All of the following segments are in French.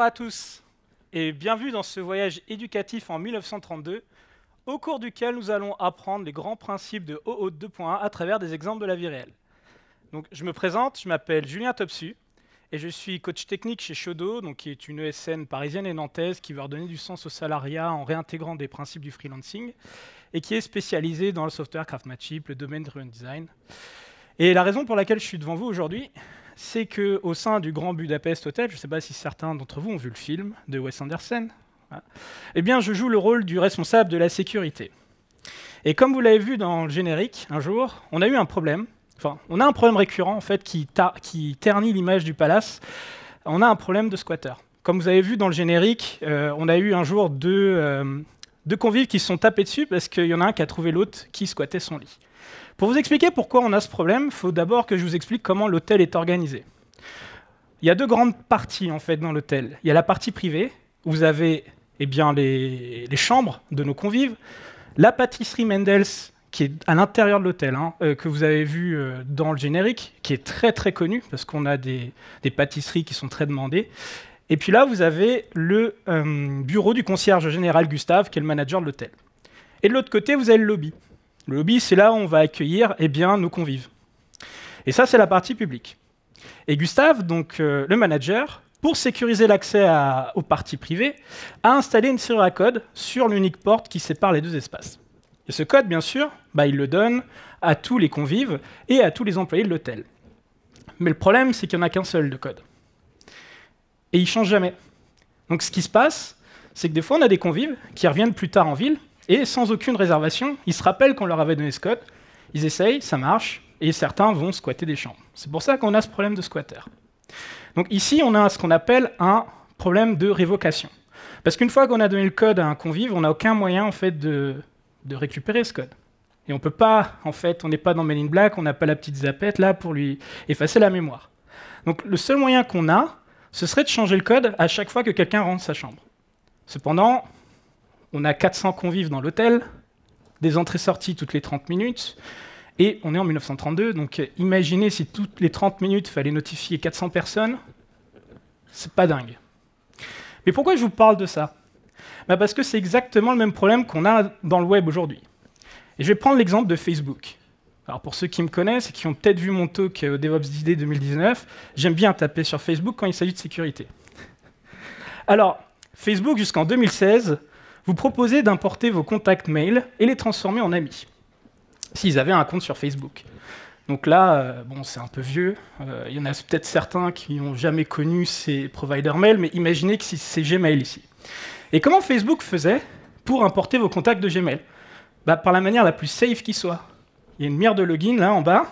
Bonjour à tous et bienvenue dans ce voyage éducatif en 1932 au cours duquel nous allons apprendre les grands principes de OAuth 2.1 à travers des exemples de la vie réelle. Donc, je me présente, je m'appelle Julien Topsu et je suis coach technique chez Shodo, qui est une ESN parisienne et nantaise qui veut redonner du sens au salariat en réintégrant des principes du freelancing et qui est spécialisée dans le software Craftmanship, le domaine driven design. Et la raison pour laquelle je suis devant vous aujourd'hui, c'est qu'au sein du Grand Budapest Hotel, je ne sais pas si certains d'entre vous ont vu le film de Wes Anderson, eh bien, je joue le rôle du responsable de la sécurité. Et comme vous l'avez vu dans le générique, un jour, on a eu un problème. Enfin, on a un problème récurrent en fait qui ternit l'image du palace. On a un problème de squatter. Comme vous avez vu dans le générique, on a eu un jour deux convives qui se sont tapés dessus parce qu'il y en a un qui a trouvé l'autre qui squattait son lit. Pour vous expliquer pourquoi on a ce problème, il faut d'abord que je vous explique comment l'hôtel est organisé. Il y a deux grandes parties en fait dans l'hôtel. Il y a la partie privée, où vous avez les chambres de nos convives, la pâtisserie Mendels, qui est à l'intérieur de l'hôtel, que vous avez vu dans le générique, qui est très très connu, parce qu'on a des pâtisseries qui sont très demandées. Et puis là, vous avez le bureau du concierge général Gustave, qui est le manager de l'hôtel. Et de l'autre côté, vous avez le lobby. Le lobby, c'est là où on va accueillir nos convives. Et ça, c'est la partie publique. Et Gustave, donc le manager, pour sécuriser l'accès aux parties privées, a installé une serrure à code sur l'unique porte qui sépare les deux espaces. Et ce code, bien sûr, il le donne à tous les convives et à tous les employés de l'hôtel. Mais le problème, c'est qu'il n'y en a qu'un seul de code. Et il ne change jamais. Donc ce qui se passe, c'est que des fois, on a des convives qui reviennent plus tard en ville, et sans aucune réservation, ils se rappellent qu'on leur avait donné ce code, ils essayent, ça marche, et certains vont squatter des chambres. C'est pour ça qu'on a ce problème de squatter. Donc ici, on a ce qu'on appelle un problème de révocation. Parce qu'une fois qu'on a donné le code à un convive, on n'a aucun moyen en fait, de récupérer ce code. Et on peut pas, en fait, on n'est pas dans Men in Black, on n'a pas la petite zapette là pour lui effacer la mémoire. Donc le seul moyen qu'on a, ce serait de changer le code à chaque fois que quelqu'un rentre sa chambre. Cependant, on a 400 convives dans l'hôtel, des entrées-sorties toutes les 30 minutes, et on est en 1932, donc imaginez si toutes les 30 minutes, il fallait notifier 400 personnes, c'est pas dingue. Mais pourquoi je vous parle de ça ? Parce que c'est exactement le même problème qu'on a dans le web aujourd'hui. Et je vais prendre l'exemple de Facebook. Alors pour ceux qui me connaissent et qui ont peut-être vu mon talk au DevOps d'idées 2019, j'aime bien taper sur Facebook quand il s'agit de sécurité. Alors, Facebook, jusqu'en 2016, vous proposez d'importer vos contacts mail et les transformer en amis, s'ils avaient un compte sur Facebook. Donc là, c'est un peu vieux. Il y en a peut-être certains qui n'ont jamais connu ces providers mail, mais imaginez que c'est Gmail ici. Et comment Facebook faisait pour importer vos contacts de Gmail ? Par la manière la plus safe qui soit. Il y a une mire de login là en bas,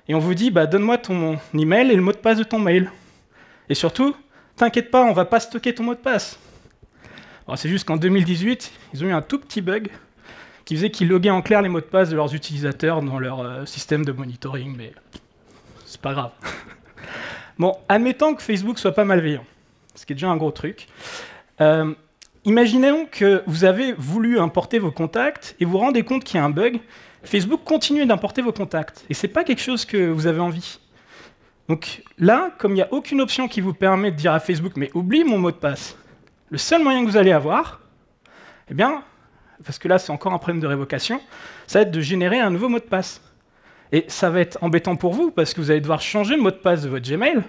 et on vous dit donne-moi ton email et le mot de passe de ton mail. Et surtout, t'inquiète pas, on ne va pas stocker ton mot de passe. C'est juste qu'en 2018, ils ont eu un tout petit bug qui faisait qu'ils loguaient en clair les mots de passe de leurs utilisateurs dans leur système de monitoring, mais c'est pas grave. Bon, admettons que Facebook soit pas malveillant, ce qui est déjà un gros truc. Imaginons que vous avez voulu importer vos contacts et vous vous rendez compte qu'il y a un bug. Facebook continue d'importer vos contacts, et c'est pas quelque chose que vous avez envie. Donc là, comme il n'y a aucune option qui vous permet de dire à Facebook « mais oublie mon mot de passe », le seul moyen que vous allez avoir, parce que là c'est encore un problème de révocation, ça va être de générer un nouveau mot de passe. Et ça va être embêtant pour vous, parce que vous allez devoir changer le mot de passe de votre Gmail,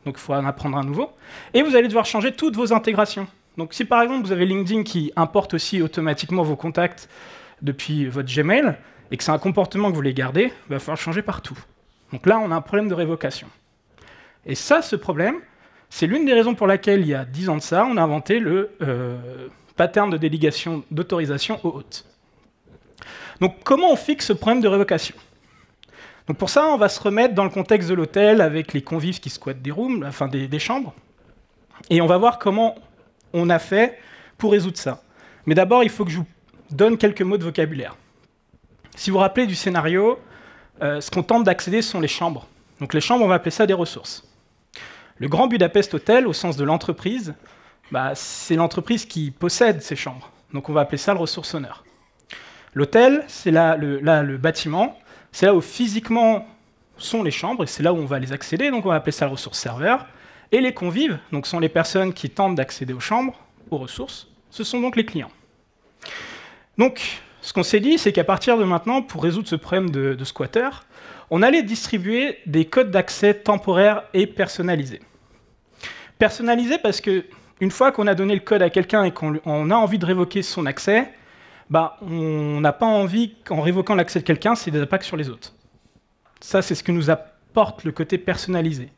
donc il faut en apprendre un nouveau, et vous allez devoir changer toutes vos intégrations. Donc si par exemple vous avez LinkedIn qui importe aussi automatiquement vos contacts depuis votre Gmail, et que c'est un comportement que vous voulez garder, il va falloir changer partout. Donc là on a un problème de révocation. Et ça, ce problème, c'est l'une des raisons pour laquelle, il y a 10 ans de ça, on a inventé le pattern de délégation d'autorisation OAuth. Donc, comment on fixe ce problème de révocation ? Donc, pour ça, on va se remettre dans le contexte de l'hôtel avec les convives qui squattent des rooms, enfin des chambres, et on va voir comment on a fait pour résoudre ça. Mais d'abord, il faut que je vous donne quelques mots de vocabulaire. Si vous vous rappelez du scénario, ce qu'on tente d'accéder, ce sont les chambres. Donc, les chambres, on va appeler ça des ressources. Le Grand Budapest Hotel, au sens de l'entreprise, c'est l'entreprise qui possède ces chambres. Donc on va appeler ça le ressource owner. L'hôtel, c'est là le bâtiment, c'est là où physiquement sont les chambres, et c'est là où on va les accéder, donc on va appeler ça le ressource serveur. Et les convives, donc sont les personnes qui tentent d'accéder aux chambres, aux ressources, ce sont donc les clients. Donc, ce qu'on s'est dit, c'est qu'à partir de maintenant, pour résoudre ce problème de squatter, on allait distribuer des codes d'accès temporaires et personnalisés. Personnalisés parce que une fois qu'on a donné le code à quelqu'un et qu'on a envie de révoquer son accès, bah, on n'a pas envie, qu'en révoquant l'accès de quelqu'un, c'est des impacts sur les autres. Ça, c'est ce que nous apporte le côté personnalisé.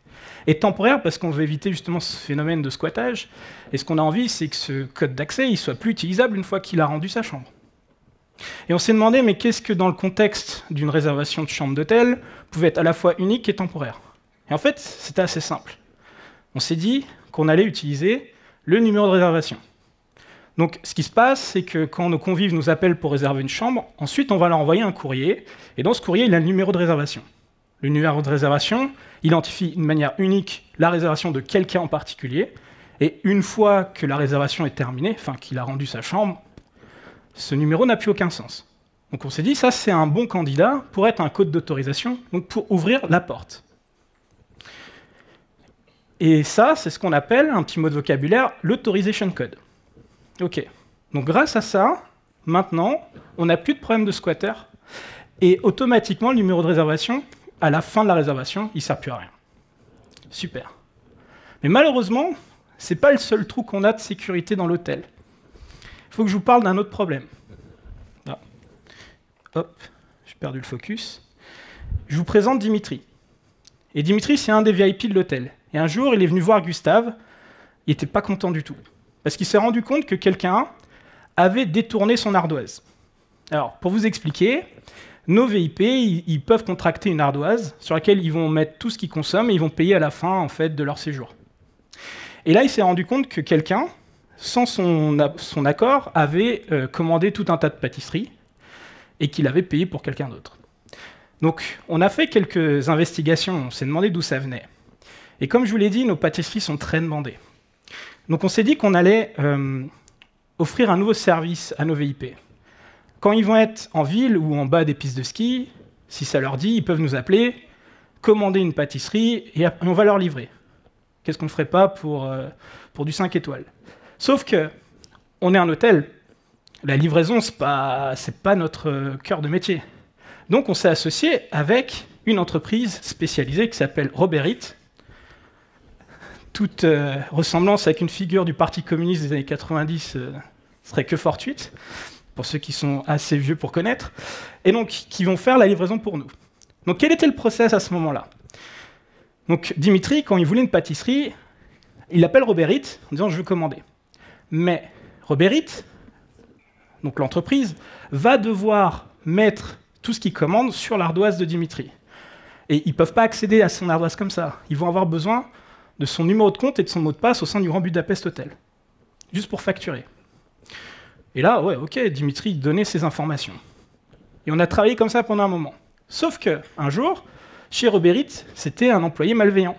Et temporaire, parce qu'on veut éviter justement ce phénomène de squattage. Et ce qu'on a envie, c'est que ce code d'accès il soit plus utilisable une fois qu'il a rendu sa chambre. Et on s'est demandé, mais qu'est-ce que dans le contexte d'une réservation de chambre d'hôtel pouvait être à la fois unique et temporaire? Et en fait, c'était assez simple. On s'est dit qu'on allait utiliser le numéro de réservation. Donc, ce qui se passe, c'est que quand nos convives nous appellent pour réserver une chambre, ensuite, on va leur envoyer un courrier. Et dans ce courrier, il a le numéro de réservation. Le numéro de réservation identifie de manière unique la réservation de quelqu'un en particulier. Et une fois que la réservation est terminée, enfin qu'il a rendu sa chambre, ce numéro n'a plus aucun sens. Donc on s'est dit, ça c'est un bon candidat pour être un code d'autorisation, donc pour ouvrir la porte. Et ça, c'est ce qu'on appelle, un petit mot de vocabulaire, l'Authorization Code. Ok. Donc grâce à ça, maintenant, on n'a plus de problème de squatter, et automatiquement, le numéro de réservation, à la fin de la réservation, il ne sert plus à rien. Super. Mais malheureusement, ce n'est pas le seul trou qu'on a de sécurité dans l'hôtel. Il faut que je vous parle d'un autre problème. Ah. Hop, j'ai perdu le focus. Je vous présente Dimitri. Et Dimitri, c'est un des VIP de l'hôtel. Et un jour, il est venu voir Gustave. Il n'était pas content du tout. Parce qu'il s'est rendu compte que quelqu'un avait détourné son ardoise. Alors, pour vous expliquer, nos VIP, ils peuvent contracter une ardoise sur laquelle ils vont mettre tout ce qu'ils consomment et ils vont payer à la fin en fait, de leur séjour. Et là, il s'est rendu compte que quelqu'un, sans son accord, avait commandé tout un tas de pâtisseries et qu'il avait payé pour quelqu'un d'autre. Donc, on a fait quelques investigations, on s'est demandé d'où ça venait. Et comme je vous l'ai dit, nos pâtisseries sont très demandées. Donc, on s'est dit qu'on allait offrir un nouveau service à nos VIP. Quand ils vont être en ville ou en bas des pistes de ski, si ça leur dit, ils peuvent nous appeler, commander une pâtisserie et on va leur livrer. Qu'est-ce qu'on ne ferait pas pour du 5 étoiles? Sauf que on est un hôtel, la livraison, ce n'est pas notre cœur de métier. Donc on s'est associé avec une entreprise spécialisée qui s'appelle Robert Eat. Toute ressemblance avec une figure du Parti communiste des années 90 serait que fortuite, pour ceux qui sont assez vieux pour connaître, et donc qui vont faire la livraison pour nous. Donc quel était le process à ce moment-là? Donc Dimitri, quand il voulait une pâtisserie, il appelle Robert Eat en disant « je veux commander ». Mais Robert Eat, donc l'entreprise, va devoir mettre tout ce qu'il commande sur l'ardoise de Dimitri. Et ils ne peuvent pas accéder à son ardoise comme ça. Ils vont avoir besoin de son numéro de compte et de son mot de passe au sein du Grand Budapest Hotel, juste pour facturer. Et là, ouais, ok, Dimitri donnait ses informations. Et on a travaillé comme ça pendant un moment. Sauf qu'un jour, chez Robert Eat, c'était un employé malveillant.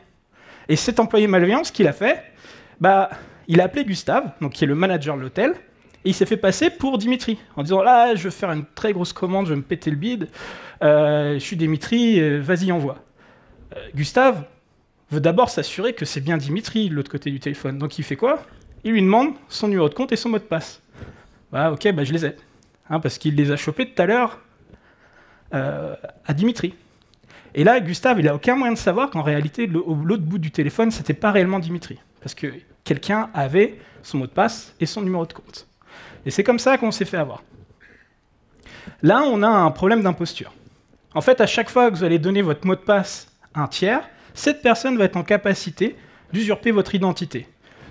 Et cet employé malveillant, ce qu'il a fait, il a appelé Gustave, donc qui est le manager de l'hôtel, et il s'est fait passer pour Dimitri, en disant « là, je veux faire une très grosse commande, je vais me péter le bide, je suis Dimitri, vas-y, envoie ». Gustave veut d'abord s'assurer que c'est bien Dimitri de l'autre côté du téléphone. Donc il fait quoi? Il lui demande son numéro de compte et son mot de passe. Ok, je les ai. Parce qu'il les a chopés tout à l'heure à Dimitri. Et là, Gustave, il n'a aucun moyen de savoir qu'en réalité, l'autre bout du téléphone, ce n'était pas réellement Dimitri. Parce que quelqu'un avait son mot de passe et son numéro de compte. Et c'est comme ça qu'on s'est fait avoir. Là, on a un problème d'imposture. En fait, à chaque fois que vous allez donner votre mot de passe à un tiers, cette personne va être en capacité d'usurper votre identité.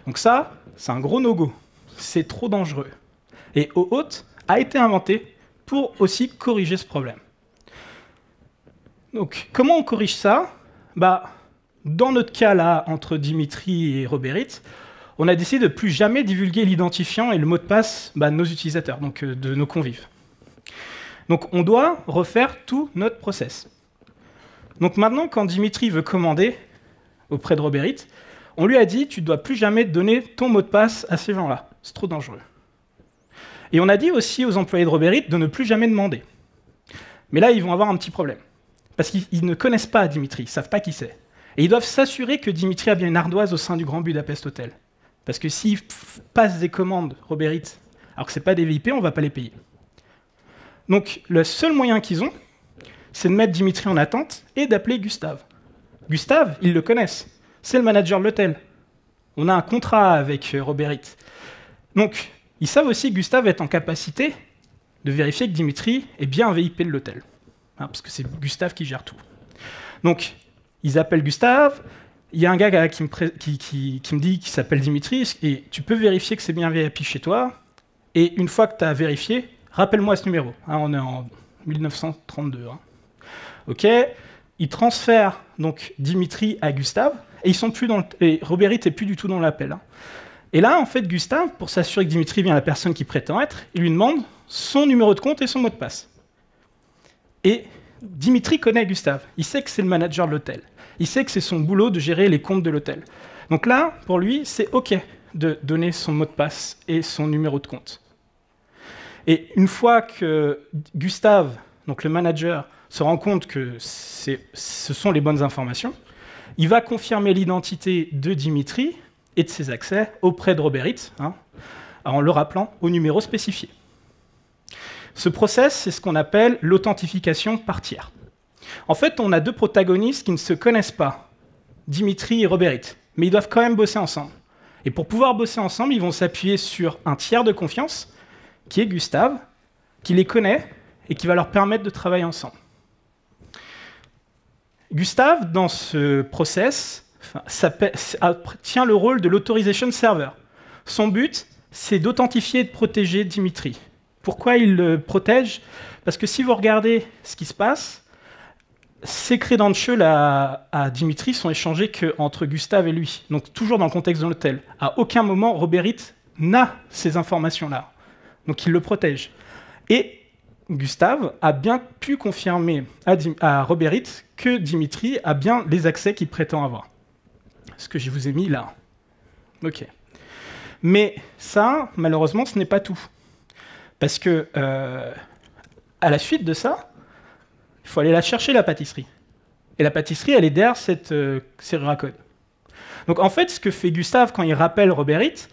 Donc ça, c'est un gros no-go. C'est trop dangereux. Et OAuth a été inventé pour aussi corriger ce problème. Donc, comment on corrige ça? Dans notre cas là, entre Dimitri et Robert Eat, on a décidé de ne plus jamais divulguer l'identifiant et le mot de passe de nos utilisateurs, donc de nos convives. Donc, on doit refaire tout notre process. Donc maintenant, quand Dimitri veut commander auprès de Robert Eat, on lui a dit « tu ne dois plus jamais donner ton mot de passe à ces gens-là, c'est trop dangereux ». Et on a dit aussi aux employés de Robert Eat de ne plus jamais demander. Mais là, ils vont avoir un petit problème. Parce qu'ils ne connaissent pas Dimitri, ils ne savent pas qui c'est. Et ils doivent s'assurer que Dimitri a bien une ardoise au sein du Grand Budapest Hotel. Parce que s'ils passent des commandes Robert Eats, alors que ce n'est pas des VIP, on ne va pas les payer. Donc le seul moyen qu'ils ont, c'est de mettre Dimitri en attente et d'appeler Gustave. Gustave, ils le connaissent. C'est le manager de l'hôtel. On a un contrat avec Robert Eats. Donc, ils savent aussi que Gustave est en capacité de vérifier que Dimitri est bien un VIP de l'hôtel. Hein, parce que c'est Gustave qui gère tout. Donc, ils appellent Gustave. Il y a un gars qui me dit qu'il s'appelle Dimitri, et tu peux vérifier que c'est bien VIP chez toi. Et une fois que tu as vérifié, rappelle-moi ce numéro. Hein, on est en 1932. Hein. OK. Ils transfèrent donc Dimitri à Gustave, et ils sont plus dans et Robert Eats n'est plus du tout dans l'appel. Hein. Et là, en fait, Gustave, pour s'assurer que Dimitri est bien la personne qu'il prétend être, il lui demande son numéro de compte et son mot de passe. Et Dimitri connaît Gustave. Il sait que c'est le manager de l'hôtel. Il sait que c'est son boulot de gérer les comptes de l'hôtel. Donc là, pour lui, c'est OK de donner son mot de passe et son numéro de compte. Et une fois que Gustave, donc le manager, se rend compte que ce sont les bonnes informations, il va confirmer l'identité de Dimitri et de ses accès auprès de Robert Eats, hein, en le rappelant au numéro spécifié. Ce process, c'est ce qu'on appelle l'authentification par tiers. En fait, on a deux protagonistes qui ne se connaissent pas, Dimitri et Robert Eats, mais ils doivent quand même bosser ensemble. Et pour pouvoir bosser ensemble, ils vont s'appuyer sur un tiers de confiance, qui est Gustave, qui les connaît et qui va leur permettre de travailler ensemble. Gustave, dans ce process, tient le rôle de l'authorization server. Son but, c'est d'authentifier et de protéger Dimitri. Pourquoi il le protège? Parce que si vous regardez ce qui se passe, ces credentials à Dimitri sont échangés qu'entre Gustave et lui. Donc toujours dans le contexte de l'hôtel. À aucun moment, Robert Eats n'a ces informations-là. Donc il le protège. Et Gustave a bien pu confirmer à Robert Eats que Dimitri a bien les accès qu'il prétend avoir. Ce que je vous ai mis là. OK. Mais ça, malheureusement, ce n'est pas tout. Parce que, à la suite de ça, il faut aller la chercher, la pâtisserie. Et la pâtisserie, elle est derrière cette serrure à code. Donc en fait, ce que fait Gustave quand il rappelle Robert Eats,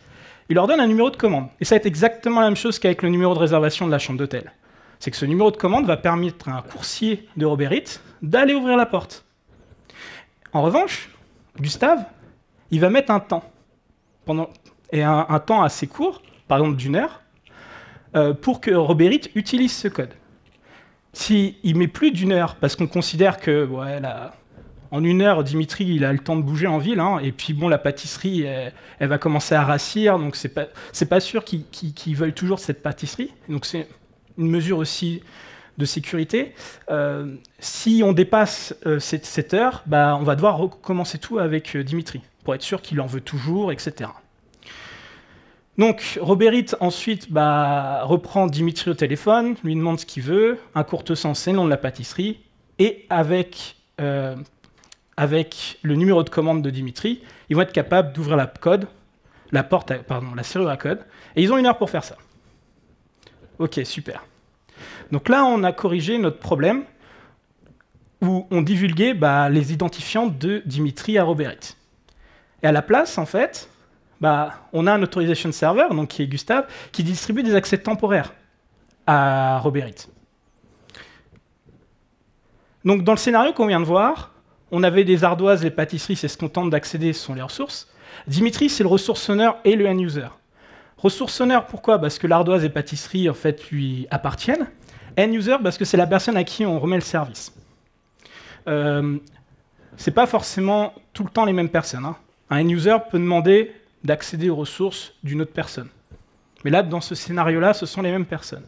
il leur donne un numéro de commande. Et ça va être exactement la même chose qu'avec le numéro de réservation de la chambre d'hôtel. C'est que ce numéro de commande va permettre à un coursier de Robert Eats d'aller ouvrir la porte. En revanche, Gustave, il va mettre un temps, un temps assez court, par exemple d'1 heure, pour que Robert Eats utilise ce code. S'il met plus d'1 heure, parce qu'on considère que en 1 heure, Dimitri il a le temps de bouger en ville, hein, et puis bon, la pâtisserie, elle va commencer à rassir, donc c'est pas sûr qu'ils veuillent toujours cette pâtisserie. Donc c'est une mesure aussi de sécurité. Si on dépasse cette heure, on va devoir recommencer tout avec Dimitri, pour être sûr qu'il en veut toujours, etc. Donc Robert Eats ensuite reprend Dimitri au téléphone, lui demande ce qu'il veut, un courte-sens, c'est le nom de la pâtisserie, et avec le numéro de commande de Dimitri, ils vont être capables d'ouvrir la serrure à code, et ils ont 1 heure pour faire ça. Ok, super. Donc là, on a corrigé notre problème où on divulguait les identifiants de Dimitri à Robert Eats. Et à la place, en fait, on a un authorization server, donc qui est Gustave, qui distribue des accès temporaires à Robert Eats. Donc dans le scénario qu'on vient de voir, on avait des ardoises, les pâtisseries, c'est ce qu'on tente d'accéder, ce sont les ressources. Dimitri, c'est le ressource owner et le end-user. Ressource owner, pourquoi? Parce que l'ardoise et pâtisserie, en fait, lui appartiennent. End-user, parce que c'est la personne à qui on remet le service. C'est pas forcément tout le temps les mêmes personnes. Hein. Un end-user peut demander d'accéder aux ressources d'une autre personne. Mais là, dans ce scénario-là, ce sont les mêmes personnes.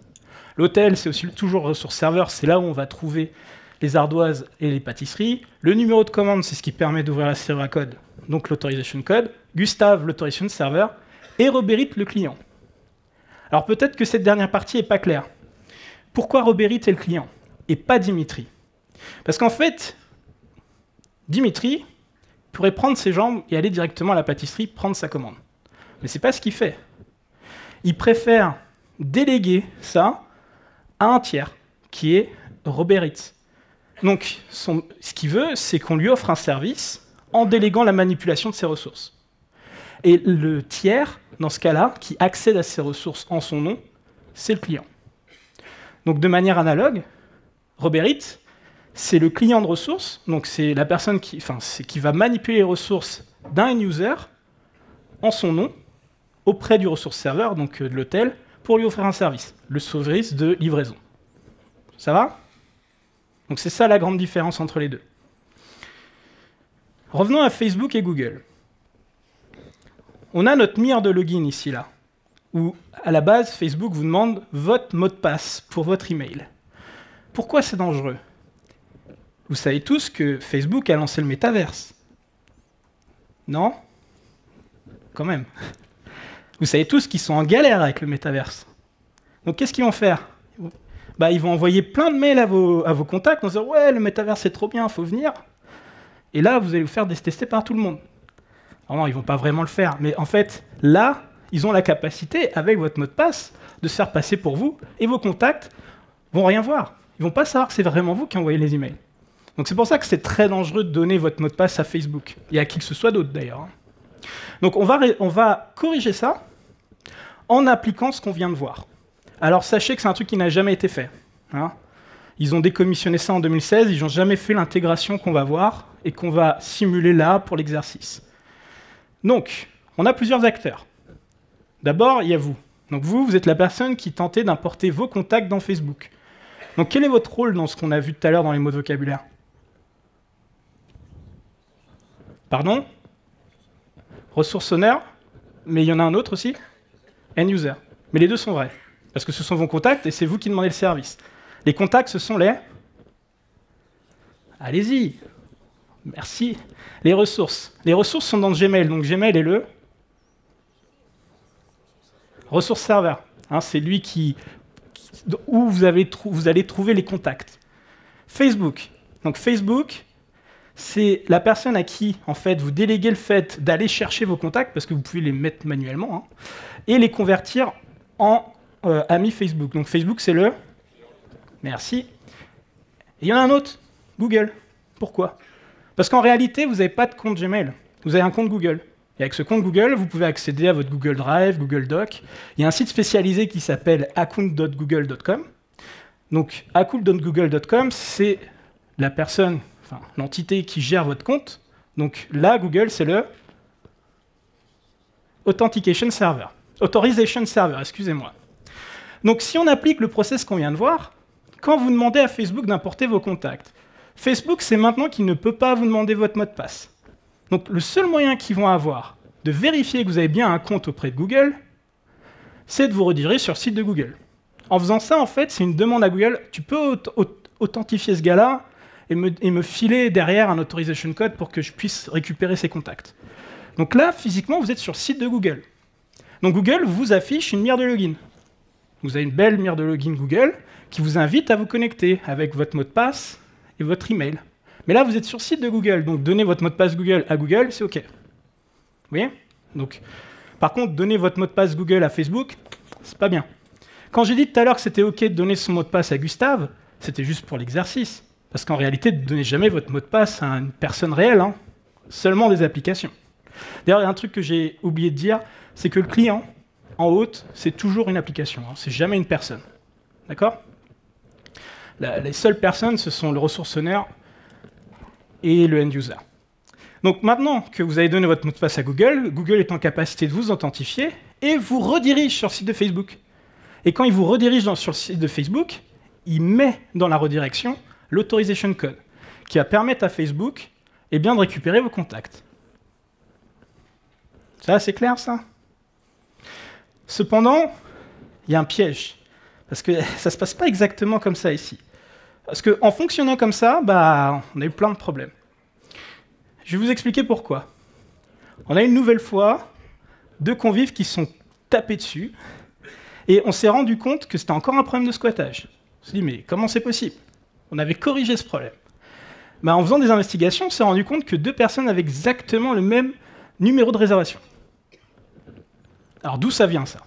L'hôtel, c'est aussi toujours ressource serveur, c'est là où on va trouver les ardoises et les pâtisseries. Le numéro de commande, c'est ce qui permet d'ouvrir la serrure à code, donc l'authorization code. Gustave, l'authorization server. Et Robert Eats, le client. Alors peut-être que cette dernière partie n'est pas claire. Pourquoi Robert Eats est le client et pas Dimitri? Parce qu'en fait, Dimitri pourrait prendre ses jambes et aller directement à la pâtisserie prendre sa commande. Mais ce n'est pas ce qu'il fait. Il préfère déléguer ça à un tiers, qui est Robert Eats. Donc, ce qu'il veut, c'est qu'on lui offre un service en déléguant la manipulation de ces ressources. Et le tiers, dans ce cas-là, qui accède à ces ressources en son nom, c'est le client. Donc de manière analogue, Roberit, c'est le client de ressources, donc c'est la personne qui va manipuler les ressources d'un end-user en son nom, auprès du ressource serveur, donc de l'hôtel, pour lui offrir un service, le service de livraison. Ça va? Donc c'est ça la grande différence entre les deux. Revenons à Facebook et Google. On a notre mire de login ici, là, où à la base, Facebook vous demande votre mot de passe pour votre email. Pourquoi c'est dangereux? Vous savez tous que Facebook a lancé le métaverse. Non? Quand même. Vous savez tous qu'ils sont en galère avec le métaverse. Donc qu'est-ce qu'ils vont faire? Ils vont envoyer plein de mails à vos contacts en disant « Ouais, le métaverse c'est trop bien, il faut venir ». Et là, vous allez vous faire détester par tout le monde. Alors non, ils ne vont pas vraiment le faire. Mais en fait, là, ils ont la capacité, avec votre mot de passe, de se faire passer pour vous. Et vos contacts vont rien voir. Ils ne vont pas savoir que c'est vraiment vous qui envoyez les emails. Donc c'est pour ça que c'est très dangereux de donner votre mot de passe à Facebook. Et à qui que ce soit d'autre, d'ailleurs. Donc on va corriger ça en appliquant ce qu'on vient de voir. Alors sachez que c'est un truc qui n'a jamais été fait. Hein. Ils ont décommissionné ça en 2016, ils n'ont jamais fait l'intégration qu'on va voir et qu'on va simuler là pour l'exercice. Donc, on a plusieurs acteurs. D'abord, il y a vous. Donc vous êtes la personne qui tentait d'importer vos contacts dans Facebook. Donc quel est votre rôle dans ce qu'on a vu tout à l'heure dans les mots de vocabulaire? Pardon? Ressource owner, mais il y en a un autre aussi? End user. Mais les deux sont vrais, parce que ce sont vos contacts et c'est vous qui demandez le service. Les contacts, ce sont les... Allez-y. Merci. Les ressources. Les ressources sont dans Gmail, donc Gmail est le... ressource serveur. Hein, c'est lui où vous allez trouver les contacts. Facebook. Donc Facebook, c'est la personne à qui, en fait, vous déléguez le fait d'aller chercher vos contacts, parce que vous pouvez les mettre manuellement, hein, et les convertir en amis Facebook. Donc Facebook, c'est le... Merci. Et il y en a un autre, Google. Pourquoi? Parce qu'en réalité, vous n'avez pas de compte Gmail. Vous avez un compte Google. Et avec ce compte Google, vous pouvez accéder à votre Google Drive, Google Doc. Il y a un site spécialisé qui s'appelle account.google.com. Donc, account.google.com, c'est la personne, l'entité qui gère votre compte. Donc là, Google, c'est le Authentication Server. Authorization Server, excusez-moi. Donc si on applique le process qu'on vient de voir, quand vous demandez à Facebook d'importer vos contacts, Facebook, c'est maintenant qu'il ne peut pas vous demander votre mot de passe. Donc le seul moyen qu'ils vont avoir de vérifier que vous avez bien un compte auprès de Google, c'est de vous rediriger sur le site de Google. En faisant ça, en fait, c'est une demande à Google. Tu peux authentifier ce gars-là et me filer derrière un authorization code pour que je puisse récupérer ses contacts. Donc là, physiquement, vous êtes sur le site de Google. Donc Google vous affiche une mire de login. Vous avez une belle mire de login Google qui vous invite à vous connecter avec votre mot de passe et votre email. Mais là, vous êtes sur le site de Google, donc donner votre mot de passe Google à Google, c'est OK. Vous voyez? Donc, par contre, donner votre mot de passe Google à Facebook, c'est pas bien. Quand j'ai dit tout à l'heure que c'était OK de donner son mot de passe à Gustave, c'était juste pour l'exercice. Parce qu'en réalité, ne donnez jamais votre mot de passe à une personne réelle, hein, seulement des applications. D'ailleurs, il y a un truc que j'ai oublié de dire, c'est que le client, en haut, c'est toujours une application, hein, c'est jamais une personne. D'accord? Les seules personnes, ce sont le ressource owner et le end user. Donc maintenant que vous avez donné votre mot de passe à Google, Google est en capacité de vous authentifier et vous redirige sur le site de Facebook. Et quand il vous redirige sur le site de Facebook, il met dans la redirection l'Authorization Code, qui va permettre à Facebook de récupérer vos contacts. Ça, c'est clair, ça? Cependant, il y a un piège, parce que ça ne se passe pas exactement comme ça ici. Parce qu'en fonctionnant comme ça, on a eu plein de problèmes. Je vais vous expliquer pourquoi. On a une nouvelle fois deux convives qui se sont tapés dessus, et on s'est rendu compte que c'était encore un problème de squattage. On s'est dit, mais comment c'est possible? On avait corrigé ce problème. En faisant des investigations, on s'est rendu compte que deux personnes avaient exactement le même numéro de réservation. Alors d'où ça vient, ça?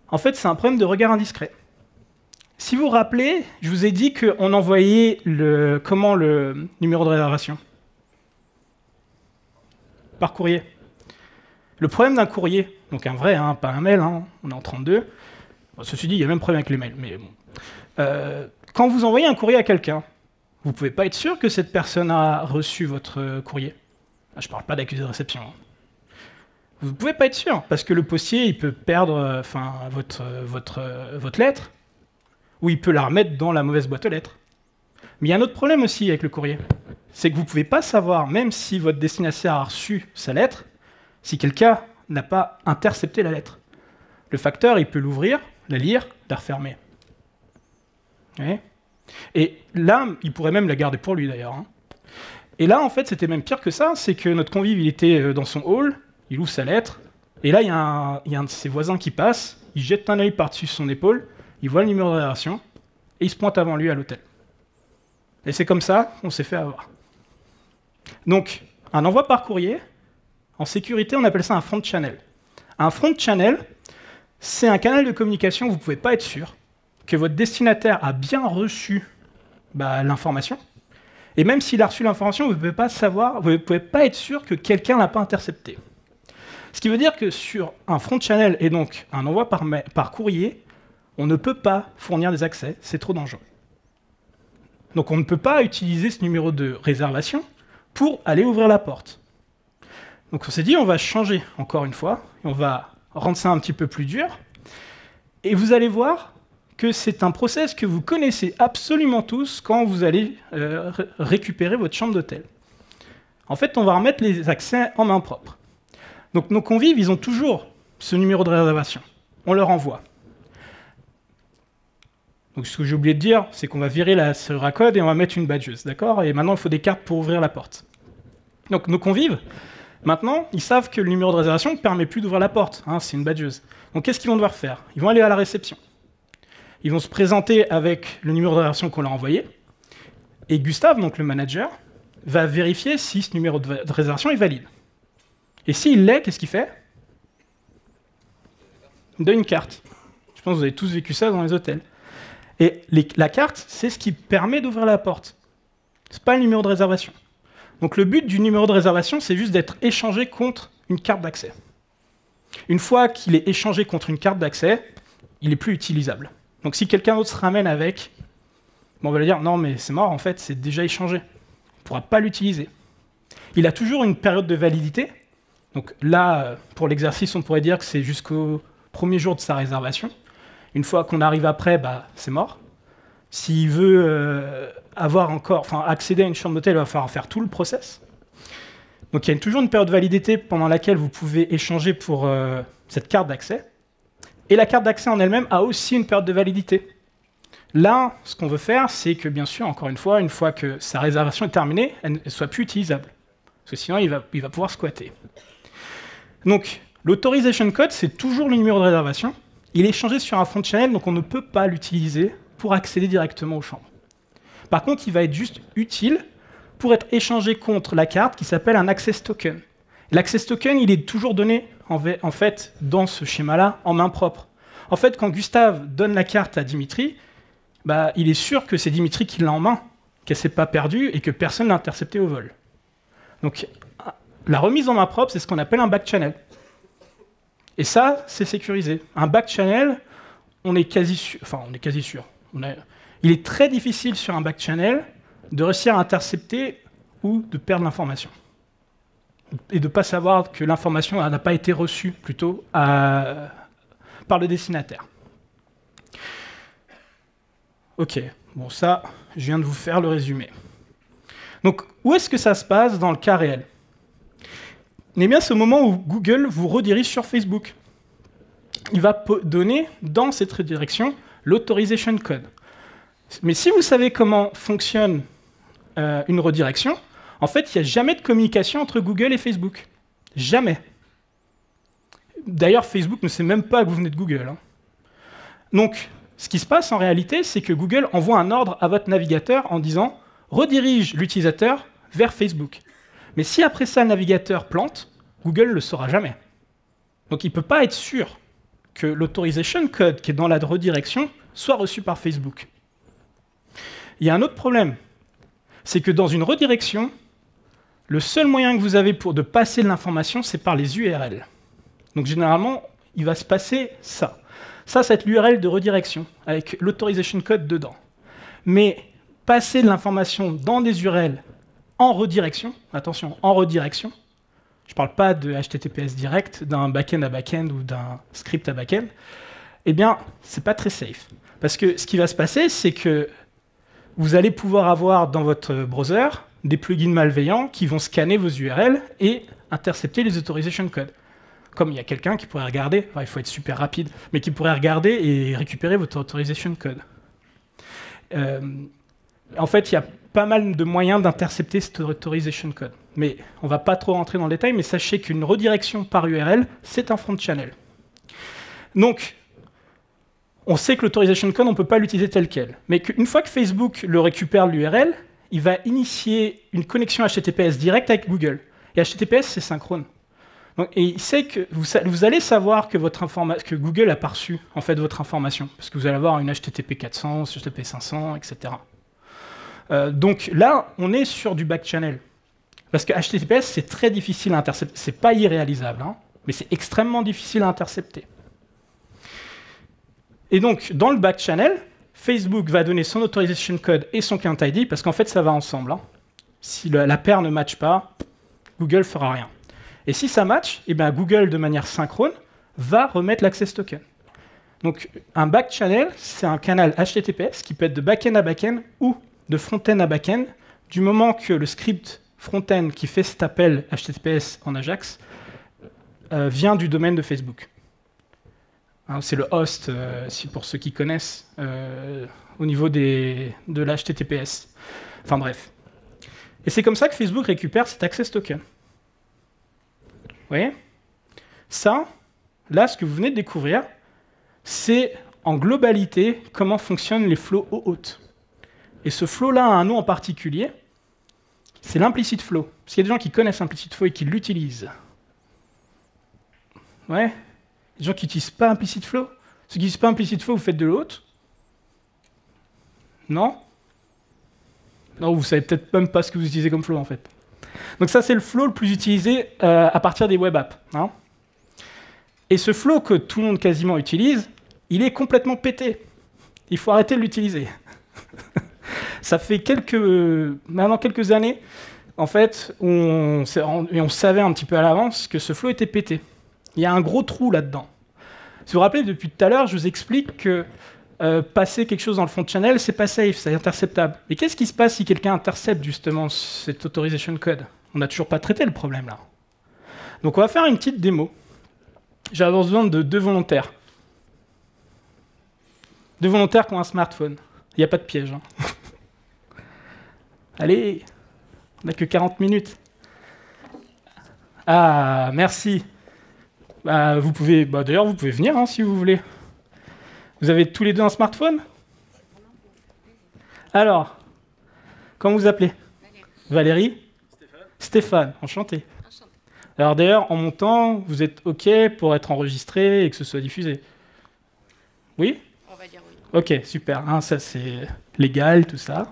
En fait, c'est un problème de regard indiscret. Si vous vous rappelez, je vous ai dit qu'on envoyait le numéro de réservation. par courrier. Le problème d'un courrier, donc un vrai, hein, pas un mail, hein, on est en 32. Bon, ceci dit, il y a même problème avec les mails. Mais bon. Quand vous envoyez un courrier à quelqu'un, vous ne pouvez pas être sûr que cette personne a reçu votre courrier. Je ne parle pas d'accusé de réception. Hein. Vous ne pouvez pas être sûr, parce que le postier, il peut perdre votre lettre, ou il peut la remettre dans la mauvaise boîte aux lettres. Mais il y a un autre problème aussi avec le courrier. C'est que vous ne pouvez pas savoir, même si votre destinataire a reçu sa lettre, si quelqu'un n'a pas intercepté la lettre. Le facteur, il peut l'ouvrir, la lire, la refermer. Ouais. Et là, il pourrait même la garder pour lui, d'ailleurs. Hein. Et là, en fait, c'était même pire que ça, c'est que notre convive, il était dans son hall, il ouvre sa lettre, et là, il y a un de ses voisins qui passe, il jette un œil par-dessus son épaule, il voit le numéro de réservation, et il se pointe avant lui à l'hôtel. Et c'est comme ça qu'on s'est fait avoir. Donc, un envoi par courrier, en sécurité, on appelle ça un front channel. Un front channel, c'est un canal de communication où vous ne pouvez pas être sûr que votre destinataire a bien reçu l'information. Et même s'il a reçu l'information, vous ne pouvez pas être sûr que quelqu'un ne l'a pas intercepté. Ce qui veut dire que sur un front channel et donc un envoi par courrier, on ne peut pas fournir des accès, c'est trop dangereux. Donc on ne peut pas utiliser ce numéro de réservation pour aller ouvrir la porte. Donc on s'est dit, on va changer encore une fois, et on va rendre ça un petit peu plus dur. Et vous allez voir que c'est un process que vous connaissez absolument tous quand vous allez récupérer votre chambre d'hôtel. En fait, on va remettre les accès en main propre. Donc nos convives, ils ont toujours ce numéro de réservation. On leur envoie. Donc ce que j'ai oublié de dire, c'est qu'on va virer la serrure à code et on va mettre une badgeuse, d'accord? Et maintenant, il faut des cartes pour ouvrir la porte. Donc nos convives, maintenant, ils savent que le numéro de réservation ne permet plus d'ouvrir la porte, hein, c'est une badgeuse. Donc qu'est-ce qu'ils vont devoir faire? Ils vont aller à la réception. Ils vont se présenter avec le numéro de réservation qu'on leur a envoyé, et Gustave, donc le manager, va vérifier si ce numéro de réservation est valide. Et s'il l'est, qu'est-ce qu'il fait? Il donne une carte. Je pense que vous avez tous vécu ça dans les hôtels. Et la carte, c'est ce qui permet d'ouvrir la porte. Ce n'est pas le numéro de réservation. Donc le but du numéro de réservation, c'est juste d'être échangé contre une carte d'accès. Une fois qu'il est échangé contre une carte d'accès, il n'est plus utilisable. Donc si quelqu'un d'autre se ramène avec, on va lui dire « Non, mais c'est mort, en fait, c'est déjà échangé. On ne pourra pas l'utiliser. » Il a toujours une période de validité. Donc là, pour l'exercice, on pourrait dire que c'est jusqu'au premier jour de sa réservation. Une fois qu'on arrive après, c'est mort. S'il veut accéder à une chambre d'hôtel, il va falloir faire tout le process. Donc il y a toujours une période de validité pendant laquelle vous pouvez échanger pour cette carte d'accès. Et la carte d'accès en elle-même a aussi une période de validité. Là, ce qu'on veut faire, c'est que, bien sûr, encore une fois que sa réservation est terminée, elle ne soit plus utilisable. Parce que sinon, il va pouvoir squatter. Donc, l'Authorization Code, c'est toujours le numéro de réservation. Il est échangé sur un front channel, donc on ne peut pas l'utiliser pour accéder directement aux chambres. Par contre, il va être juste utile pour être échangé contre la carte qui s'appelle un Access Token. L'Access Token, il est toujours donné, en fait, dans ce schéma-là, en main propre. En fait, quand Gustave donne la carte à Dimitri, il est sûr que c'est Dimitri qui l'a en main, qu'elle ne s'est pas perdue et que personne ne l'a interceptée au vol. Donc, la remise en main propre, c'est ce qu'on appelle un back-channel. Et ça, c'est sécurisé. Un back-channel, on est quasi sûr. Il est très difficile sur un back-channel de réussir à intercepter ou de perdre l'information. Et de ne pas savoir que l'information n'a pas été reçue, plutôt, par le destinataire. Ok, bon ça, je viens de vous faire le résumé. Donc, où est-ce que ça se passe dans le cas réel? Eh bien, c'est au moment où Google vous redirige sur Facebook. Il va donner, dans cette redirection, l'Authorization Code. Mais si vous savez comment fonctionne une redirection, en fait, il n'y a jamais de communication entre Google et Facebook. Jamais. D'ailleurs, Facebook ne sait même pas que vous venez de Google. Hein. Donc, ce qui se passe en réalité, c'est que Google envoie un ordre à votre navigateur en disant « redirige l'utilisateur vers Facebook ». Mais si après ça, le navigateur plante, Google ne le saura jamais. Donc, il ne peut pas être sûr que l'Authorization Code qui est dans la redirection soit reçu par Facebook. Il y a un autre problème, c'est que dans une redirection, Le seul moyen que vous avez de passer de l'information, c'est par les URL. Donc généralement, il va se passer ça. Ça, c'est l'URL de redirection, avec l'Authorization Code dedans. Mais passer de l'information dans des URL en redirection, attention, en redirection, je ne parle pas de HTTPS direct, d'un back-end à back-end ou d'un script à back-end, eh bien, ce n'est pas très safe. Parce que ce qui va se passer, c'est que vous allez pouvoir avoir dans votre browser des plugins malveillants qui vont scanner vos URL et intercepter les authorization codes. Comme il y a quelqu'un qui pourrait regarder, enfin, il faut être super rapide, mais qui pourrait regarder et récupérer votre authorization code. En fait, il y a pas mal de moyens d'intercepter cet authorization code. Mais on ne va pas trop rentrer dans le détail, mais sachez qu'une redirection par URL, c'est un front channel. Donc, on sait que l'Authorization Code, on ne peut pas l'utiliser tel quel. Mais une fois que Facebook le récupère l'URL, il va initier une connexion HTTPS directe avec Google. Et HTTPS, c'est synchrone. Donc, et il sait que vous allez savoir que, que Google a reçu en fait, votre information. Parce que vous allez avoir une HTTP 400, HTTP 500, etc. Donc là, on est sur du back-channel. Parce que HTTPS, c'est très difficile à intercepter. Ce n'est pas irréalisable, hein, mais c'est extrêmement difficile à intercepter. Et donc, dans le back-channel, Facebook va donner son authorization code et son client ID, parce qu'en fait, ça va ensemble. Hein. Si la paire ne matche pas, Google ne fera rien. Et si ça match, eh bien, Google, de manière synchrone, va remettre l'access token. Donc, un back-channel, c'est un canal HTTPS qui peut être de back-end à back-end ou de front-end à back-end, du moment que le script front-end qui fait cet appel HTTPS en Ajax vient du domaine de Facebook. Hein, c'est le host, pour ceux qui connaissent, au niveau de l'HTTPS. Enfin bref. Et c'est comme ça que Facebook récupère cet access token. Vous voyez ? Ça, là, ce que vous venez de découvrir, c'est en globalité comment fonctionnent les flows OAuth. Et ce flow-là a un nom en particulier, c'est l'implicit flow. Parce qu'il y a des gens qui connaissent l'implicit flow et qui l'utilisent. Ouais ? Les gens qui n'utilisent pas implicit flow. Ceux qui n'utilisent pas implicit flow, vous faites de l'autre. Non ? Non, vous savez peut-être même pas ce que vous utilisez comme flow, en fait. Donc ça, c'est le flow le plus utilisé à partir des web apps. Hein. Et ce flow que tout le monde quasiment utilise, il est complètement pété. Il faut arrêter de l'utiliser. Ça fait maintenant quelques années, en fait, où on savait un petit peu à l'avance que ce flow était pété. Il y a un gros trou là-dedans. Si vous vous rappelez, depuis tout à l'heure, je vous explique que passer quelque chose dans le front channel, c'est pas safe, c'est interceptable. Mais qu'est-ce qui se passe si quelqu'un intercepte justement cette authorization code ? On n'a toujours pas traité le problème là. Donc on va faire une petite démo. J'ai besoin de 2 volontaires. 2 volontaires qui ont un smartphone. Il n'y a pas de piège. Hein. Allez, on n'a que 40 minutes. Ah, merci. Vous pouvez, d'ailleurs, vous pouvez venir hein, si vous voulez. Vous avez tous les 2 un smartphone ? Alors, comment vous appelez ? Valérie ? Stéphane, enchanté. Alors d'ailleurs, en montant, vous êtes OK pour être enregistré et que ce soit diffusé ? Oui ? On va dire oui. OK, super. Hein, ça, c'est légal, tout ça.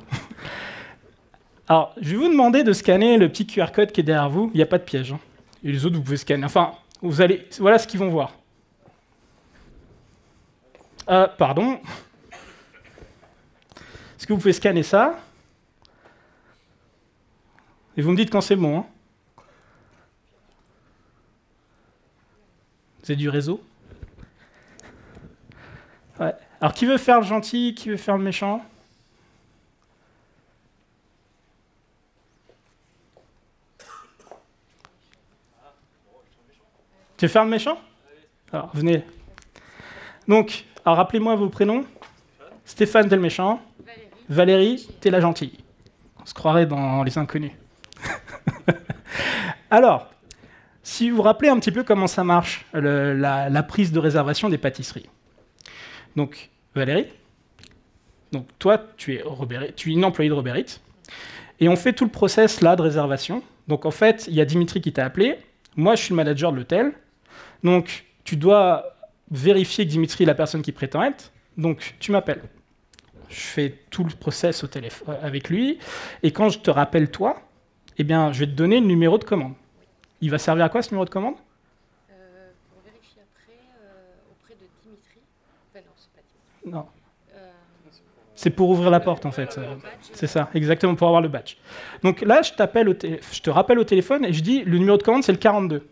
Alors, je vais vous demander de scanner le petit QR code qui est derrière vous. Il n'y a pas de piège. Hein. Et les autres, vous pouvez scanner. Enfin, voilà ce qu'ils vont voir. Pardon. Est-ce que vous pouvez scanner ça ? Et vous me dites quand c'est bon. Hein. Vous avez du réseau ? Ouais. Alors, qui veut faire le gentil ? Qui veut faire le méchant ? Tu veux faire le méchant ? Alors, venez. Donc, alors rappelez-moi vos prénoms. Stéphane, t'es le méchant. Valérie, t'es la gentille. On se croirait dans Les Inconnus. Alors, si vous vous rappelez un petit peu comment ça marche, la prise de réservation des pâtisseries. Donc, Valérie, donc toi, tu es une employée de Robert Eats, et on fait tout le process là de réservation. Donc, en fait, il y a Dimitri qui t'a appelé. Moi, je suis le manager de l'hôtel. Donc, tu dois vérifier que Dimitri est la personne qui prétend être. Donc, tu m'appelles. Je fais tout le process au téléphone avec lui. Et quand je te rappelle toi, eh bien, je vais te donner le numéro de commande. Il va servir à quoi, ce numéro de commande? Pour vérifier après auprès de Dimitri. Enfin non, c'est pas Dimitri. Non. C'est pour ouvrir la porte, en fait. C'est ça, exactement, pour avoir le badge. Donc là, je te rappelle au téléphone et je dis, le numéro de commande, c'est le 42.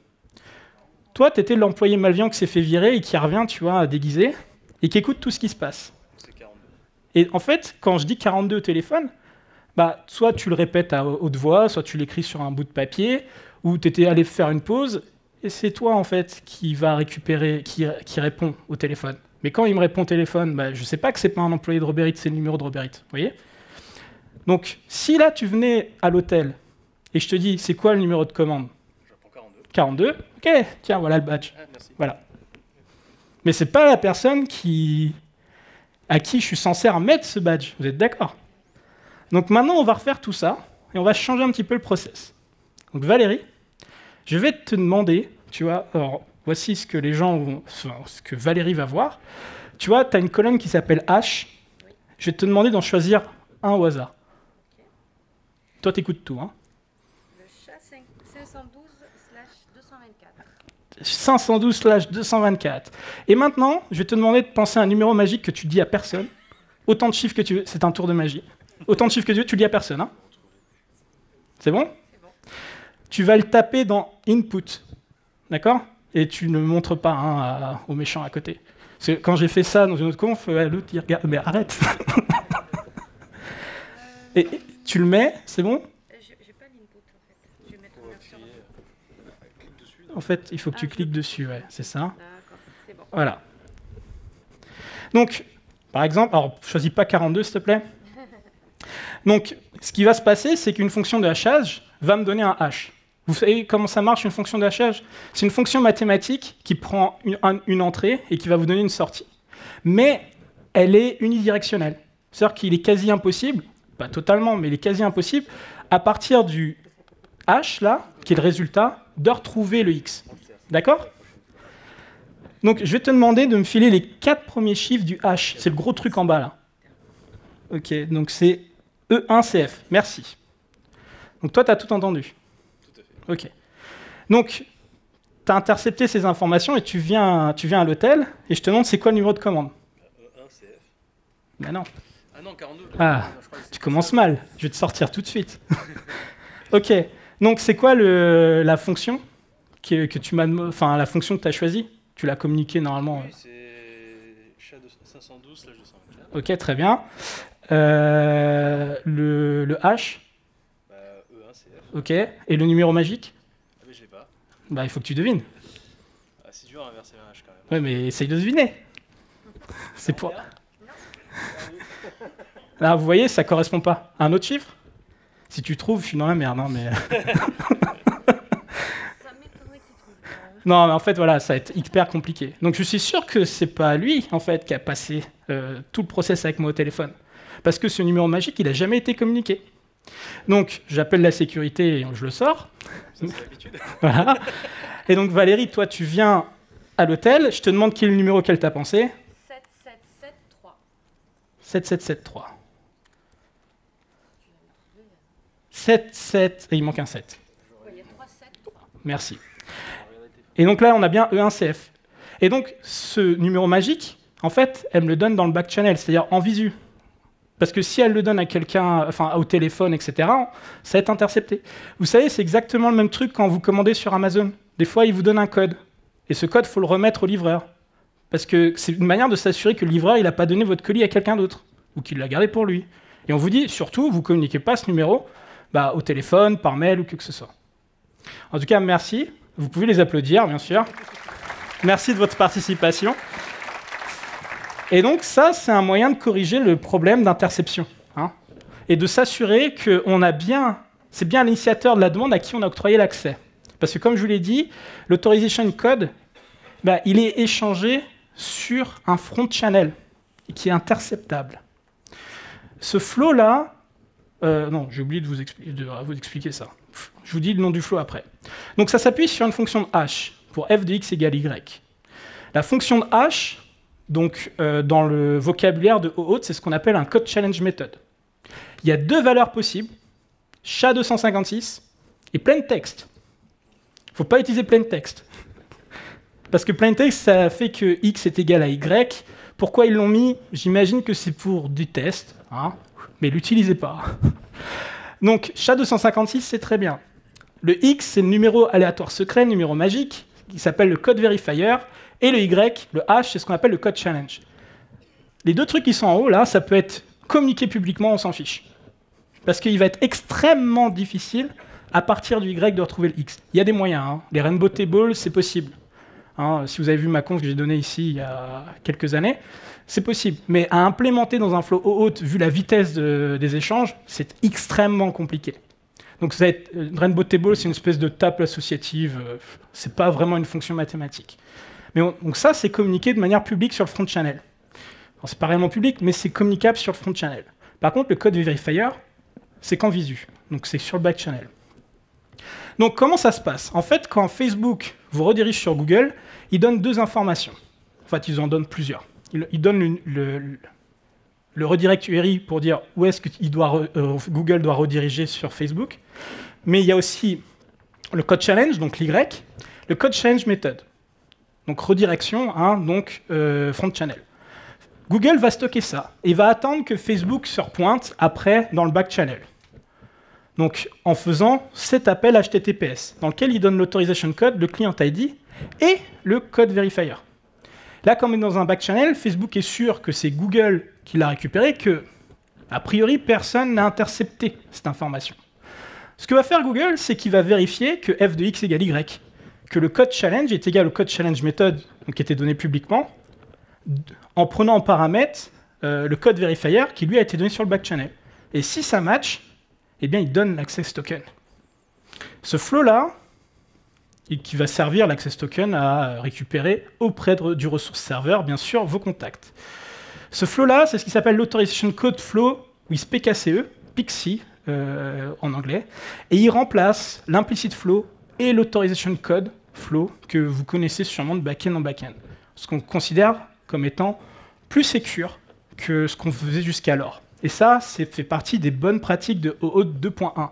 Toi, tu étais l'employé malveillant qui s'est fait virer et qui revient, tu vois, déguisé, et qui écoute tout ce qui se passe. C'est 42. Et en fait, quand je dis 42 au téléphone, bah, soit tu le répètes à haute voix, soit tu l'écris sur un bout de papier, ou tu étais allé faire une pause, et c'est toi, en fait, qui va récupérer, qui répond au téléphone. Mais quand il me répond au téléphone, bah, je ne sais pas que c'est pas un employé de Robert Eats, c'est le numéro de Robert Eats. Vous voyez? Donc, si là, tu venais à l'hôtel et je te dis, c'est quoi le numéro de commande? J'apprends 42. 42. Ok, tiens, voilà le badge. Ah, merci. Voilà. Mais c'est pas la personne à qui je suis censé remettre ce badge. Vous êtes d'accord? Donc maintenant, on va refaire tout ça et on va changer un petit peu le process. Donc Valérie, je vais te demander, tu vois, alors, voici ce que les gens vont, enfin, ce que Valérie va voir. Tu vois, tu as une colonne qui s'appelle H. Je vais te demander d'en choisir un au hasard. Toi, tu écoutes tout. Hein. Le chat 512/224. 512/224. Et maintenant, je vais te demander de penser à un numéro magique que tu dis à personne. Autant de chiffres que tu veux. C'est un tour de magie. Autant de chiffres que tu veux, tu le dis à personne. Hein. C'est bon? C'est bon. Tu vas le taper dans Input. D'accord? Et tu ne montres pas hein, aux méchants à côté. Parce que quand j'ai fait ça dans une autre conf, l'autre il regarde. Mais arrête! Et tu le mets, c'est bon? J'ai pas l'input en fait. Je vais mettre une option. Clique dessus. En fait, il faut que tu cliques dessus, ouais, c'est ça. D'accord, c'est bon. Voilà. Donc, par exemple, alors choisis pas 42 s'il te plaît. Donc, ce qui va se passer, c'est qu'une fonction de hachage va me donner un hash. Vous savez comment ça marche une fonction de hachage? C'est une fonction mathématique qui prend une entrée et qui va vous donner une sortie. Mais elle est unidirectionnelle. C'est-à-dire qu'il est quasi impossible, pas totalement, mais il est quasi impossible, à partir du h, là, qui est le résultat, de retrouver le x. D'accord? Donc, je vais te demander de me filer les 4 premiers chiffres du h. C'est le gros truc en bas, là. Ok, donc c'est E1CF. Merci. Donc, toi, tu as tout entendu. Tout à fait. Ok. Donc, tu as intercepté ces informations et tu viens à l'hôtel et je te demande c'est quoi le numéro de commande. 1 CF. Ben non. Ah non, 42. Ah, Non, je crois que tu c'est commences ça. mal. Je vais te sortir tout de suite. Ok. Donc, c'est quoi la fonction que tu m'as, enfin, la fonction que tu as choisie? Tu l'as communiquée normalement. Oui, c'est chat de 512/224. Ok, très bien. Le H, Bah, E1 CF. ok. Et le numéro magique? Ah, mais je l'ai pas. Bah, il faut que tu devines. Ah, c'est dur à inverser un H quand même. Ouais, mais essaye de deviner. C'est pour. Là, vous voyez, ça correspond pas. Un autre chiffre? Si tu trouves, je suis dans la merde. Hein, mais... Ça m'étonnerait qu'il trouve. non, mais en fait, voilà, ça va être hyper compliqué. Donc, je suis sûr que c'est pas lui, en fait, qui a passé tout le process avec moi au téléphone. Parce que ce numéro magique, il a jamais été communiqué. Donc, j'appelle la sécurité et je le sors. Ça, c'est l'habitude. Voilà. Et donc, Valérie, toi, tu viens à l'hôtel. Je te demande quel est le numéro auquel tu as pensé. 7773. 7773. 77. Et il manque un 7. Ouais, il y a 3 7. Merci. Et donc là, on a bien E1CF. Et donc, ce numéro magique, en fait, elle me le donne dans le back channel, c'est-à-dire en visu. Parce que si elle le donne à quelqu'un, enfin au téléphone, etc., ça va être intercepté. Vous savez, c'est exactement le même truc quand vous commandez sur Amazon. Des fois, ils vous donnent un code. Et ce code, il faut le remettre au livreur. Parce que c'est une manière de s'assurer que le livreur, il n'a pas donné votre colis à quelqu'un d'autre. Ou qu'il l'a gardé pour lui. Et on vous dit, surtout, vous ne communiquez pas ce numéro au téléphone, par mail ou que ce soit. En tout cas, merci. Vous pouvez les applaudir, bien sûr. Merci de votre participation. Et donc, ça, c'est un moyen de corriger le problème d'interception. Hein, et de s'assurer qu'on a bien... C'est bien l'initiateur de la demande à qui on a octroyé l'accès. Parce que, comme je vous l'ai dit, l'Authorization Code, il est échangé sur un front channel qui est interceptable. Ce flow-là... non, j'ai oublié de vous expliquer ça. Je vous dis le nom du flow après. Donc ça s'appuie sur une fonction de h, pour f de x égale y. La fonction de h, donc, dans le vocabulaire de OAuth, c'est ce qu'on appelle un code challenge method. Il y a 2 valeurs possibles, SHA-256 et plain text. Il ne faut pas utiliser plain text. Parce que plain text, ça fait que x est égal à y. Pourquoi ils l'ont mis? J'imagine que c'est pour du test, hein, mais l'utilisez pas. Donc, SHA-256, c'est très bien. Le X, c'est le numéro aléatoire secret, le numéro magique, qui s'appelle le code verifier, et le Y, le H, c'est ce qu'on appelle le code challenge. Les deux trucs qui sont en haut, là, ça peut être communiqué publiquement, on s'en fiche. Parce qu'il va être extrêmement difficile, à partir du Y, de retrouver le X. Il y a des moyens, hein. Les rainbow tables, c'est possible. Hein, si vous avez vu ma conf que j'ai donnée ici il y a quelques années, c'est possible. Mais à implémenter dans un flow OAuth, vu la vitesse des échanges, c'est extrêmement compliqué. Donc ça va être, rainbow table, c'est une espèce de table associative, c'est pas vraiment une fonction mathématique. Mais donc ça, c'est communiqué de manière publique sur le front channel. C'est pas réellement public, mais c'est communicable sur le front channel. Par contre, le code verifier, c'est qu'en visu. Donc c'est sur le back channel. Donc comment ça se passe? En fait, quand Facebook vous redirige sur Google, il donne deux informations. En fait, ils en donnent plusieurs. Il donne le redirect URI pour dire où est-ce que Google doit rediriger sur Facebook. Mais il y a aussi le code challenge, donc l'Y, le code challenge method. Donc redirection, hein, donc front channel. Google va stocker ça et va attendre que Facebook se repointe après dans le back channel. Donc en faisant cet appel HTTPS, dans lequel il donne l'autorization code, le client ID et le code verifier. Là, comme on est dans un back channel, Facebook est sûr que c'est Google qui l'a récupéré, que, a priori, personne n'a intercepté cette information. Ce que va faire Google, c'est qu'il va vérifier que f de x égale y, que le code challenge est égal au code challenge method, donc qui était donné publiquement, en prenant en paramètre le code verifier qui lui a été donné sur le back channel. Et si ça match, eh bien, il donne l'access token. Ce flow-là, qui va servir l'access token à récupérer auprès du ressource serveur, bien sûr, vos contacts. Ce flow-là, c'est ce qui s'appelle l'Authorization Code Flow with PKCE, PXE en anglais, et il remplace l'implicit flow et l'Authorization Code Flow que vous connaissez sûrement de back-end en back-end, ce qu'on considère comme étant plus sécure que ce qu'on faisait jusqu'alors. Et ça, fait partie des bonnes pratiques de OAuth 2.1.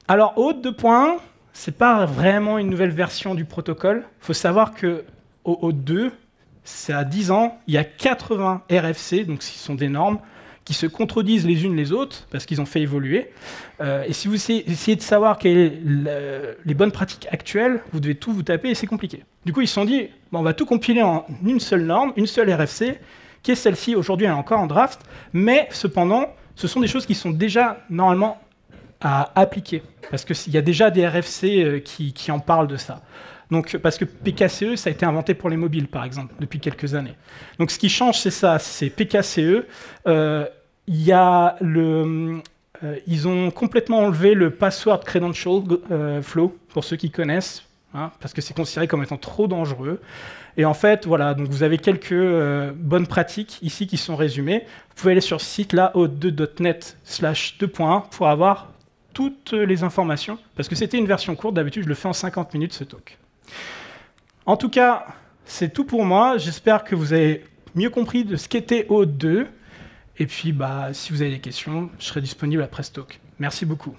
Alors, OAuth 2.1, ce n'est pas vraiment une nouvelle version du protocole. Il faut savoir que OAuth 2, c'est à 10 ans, il y a 80 RFC, donc ce sont des normes, qui se contredisent les unes les autres, parce qu'ils ont fait évoluer. Et si vous essayez de savoir quelles sont les bonnes pratiques actuelles, vous devez tout vous taper et c'est compliqué. Du coup, ils se sont dit, bon, on va tout compiler en une seule norme, une seule RFC, qui est celle-ci. Aujourd'hui, elle est encore en draft, mais cependant, ce sont des choses qui sont déjà normalement à appliquer, parce qu'il y a déjà des RFC qui en parlent de ça. Donc, parce que PKCE, ça a été inventé pour les mobiles, par exemple, depuis quelques années. Donc, ce qui change, c'est ça, c'est PKCE. Ils ont complètement enlevé le password credential flow, pour ceux qui connaissent, hein, parce que c'est considéré comme étant trop dangereux. Et en fait, voilà, donc vous avez quelques bonnes pratiques ici qui sont résumées. Vous pouvez aller sur ce site là, oauth2.net/2.1 pour avoir toutes les informations, parce que c'était une version courte, d'habitude je le fais en 50 minutes ce talk. En tout cas, c'est tout pour moi. J'espère que vous avez mieux compris de ce qu'était OAuth 2. Et puis, si vous avez des questions, je serai disponible après ce talk. Merci beaucoup.